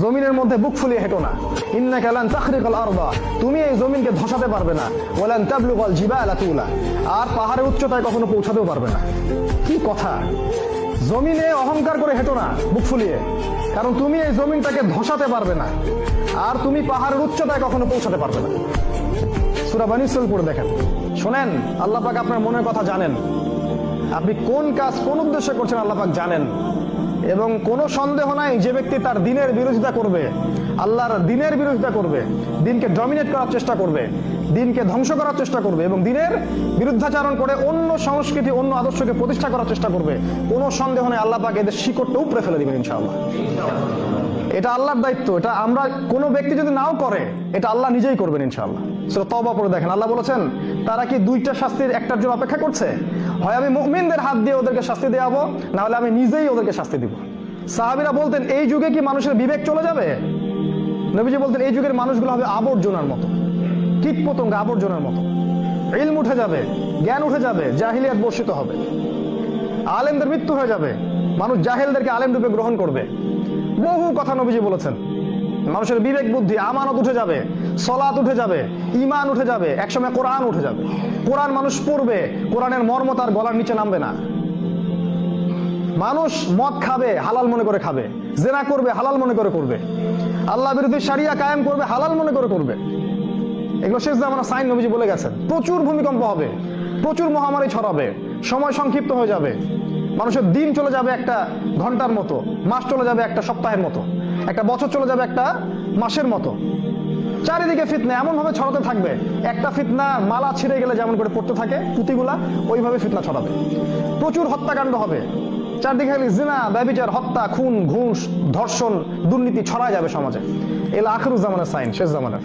জমিনের মধ্যে বুক ফুলিয়ে হেঁটো না। ইন্নাকা লান তাখরিকাল আরদা, তুমি এই জমিনকে ধসাতে পারবে না। ওয়ালান তাবলুগাল জিবালা তুলা, আর পাহাড়ের উচ্চতায় কখনো পৌঁছাতেও পারবে না। কি কথা! জমিনে অহংকার করে হেঁটো না বুক ফুলিয়ে, কারণ তুমি এই জমিনটাকে ধসাতে পারবে না, আর তুমি পাহাড়ের উচ্চতায় কখনো পৌঁছাতে পারবে না। সূরা বনী ইসরাঈল পড়ে দেখেন। শোনেন, আল্লাহ পাক আপনার মনের কথা জানেন। আপনি কোন কাজ কোন উদ্দেশ্যে করছেন আল্লাহ পাক জানেন, এবং কোনো সন্দেহ নাই যে ব্যক্তি তার দিনের বিরোধিতা করবে, আল্লাহর দিনের বিরোধিতা করবে, দিনকে ডমিনেট করার চেষ্টা করবে, দিনকে ধ্বংস করার চেষ্টা করবে এবং দিনের বিরুদ্ধাচরণ করে অন্য সংস্কৃতি অন্য আদর্শকে প্রতিষ্ঠা করার চেষ্টা করবে, কোনো সন্দেহ নেই আল্লাহ পাক এদের শিকড়টা উপড়ে ফেলে দিবেন ইনশাআল্লাহ। এটা আল্লাহর দায়িত্ব। এটা আমরা কোনো ব্যক্তি যদি নাও করে, এটা আল্লাহ নিজেই করবেন ইনশাআল্লাহ। সূরা তওবা পড়ে দেখেন, আল্লাহ বলেছেন তারা কি দুইটা শাস্তির একটার জন্য অপেক্ষা করছে? হয় আমি মুমিনদের হাত দিয়ে ওদেরকে শাস্তি দেওয়াবো, না হলে আমি নিজেই ওদেরকে শাস্তি দিব। সাহাবীরা বলতেন এই যুগে কি মানুষের বিবেক চলে যাবে? নবীজি বলতেন এই যুগের মানুষগুলো হবে আবর্জনার মতো, কীট পতঙ্গ আবর্জনার মতো। ইলম উঠে যাবে, জ্ঞান উঠে যাবে, জাহিলিয়াত বর্ষিত হবে, আলেমদের মৃত্যু হয়ে যাবে, মানুষ জাহেলদেরকে আলেম রূপে গ্রহণ করবে। বহু কথা নবীজি বলেছেন। মানুষের বিবেক বুদ্ধি আমানত উঠে যাবে, সলাত উঠে যাবে, ঈমান উঠে যাবে, একসময় কোরআন উঠে যাবে। কোরআন মানুষ পড়বে, কোরআনের মর্ম তার গলার নিচে নামবে না। মানুষ মদ খাবে, হালাল মনে করে খাবে, জেনা করবে, হালাল মনে করে করবে, আল্লাহ বিরোধী শরিয়া কায়েম করবে, হালাল মনে করে করবে। এগুলো শেষ জামানার সাইন নবীজি বলে গেছেন। প্রচুর ভূমিকম্প হবে, প্রচুর মহামারী ছড়াবে, সময় সংক্ষিপ্ত হয়ে যাবে, মানুষের দিন চলে যাবে একটা ঘন্টার মতো, মাস চলে যাবে একটা সপ্তাহের মতো, একটা বছর চলে যাবে একটা মাসের মতো। চারিদিকে ফিতনা এমন ভাবে ছড়াতে থাকবে, একটা ফিতনা মালা ছিঁড়ে গেলে যেমন করে পড়তে থাকে পুঁতিগুলা, ওইভাবে ফিতনা ছড়াবে। প্রচুর হত্যাকাণ্ড হবে, চারদিকে খালি জিনা, ব্যভিচার, হত্যা, খুন, ঘুষ, ধর্ষণ, দুর্নীতি ছড়ায় যাবে সমাজে। এলা আখিরুজ জামানের সাইন, শেষ জামানের।